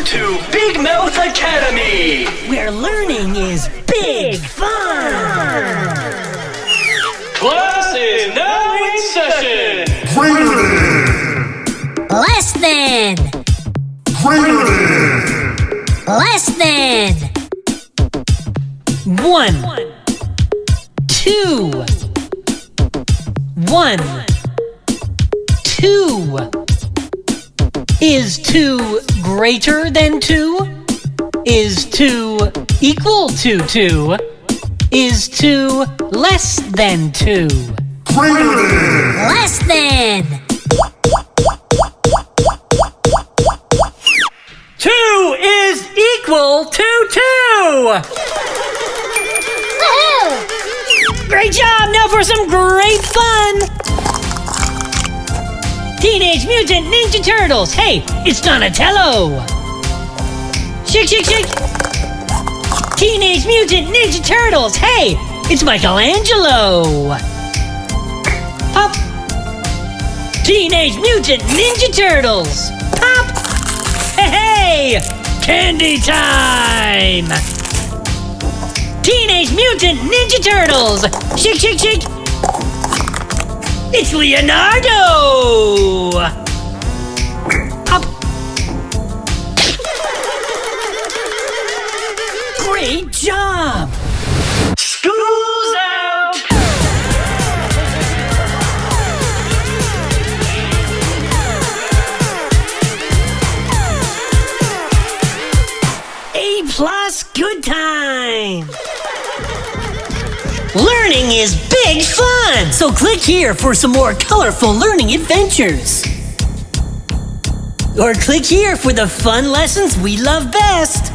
to Big Mouth Academy, where learning is big fun. Class is now in session. Greater than. Less than. Greater than. Less than. 1, 2. 1, 2. Is 2 greater than 2? Is 2 equal to 2? Is 2 less than 2? Greater than. Less than. 2 is equal to 2! Great job! Now for some great fun! Teenage Mutant Ninja Turtles! Hey, it's Donatello! Shake, shake, shake! Teenage Mutant Ninja Turtles! Hey, it's Michelangelo! Pop! Teenage Mutant Ninja Turtles! Pop! Hey! Candy time! Teenage Mutant Ninja Turtles! Shake, shake, shake! It's Leonardo! Up! Great job! School's out. A+, good time! Learning is big fun! So click here for some more colorful learning adventures. Or click here for the fun lessons we love best.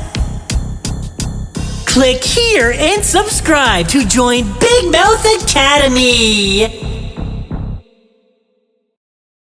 Click here and subscribe to join Big Mouth Academy.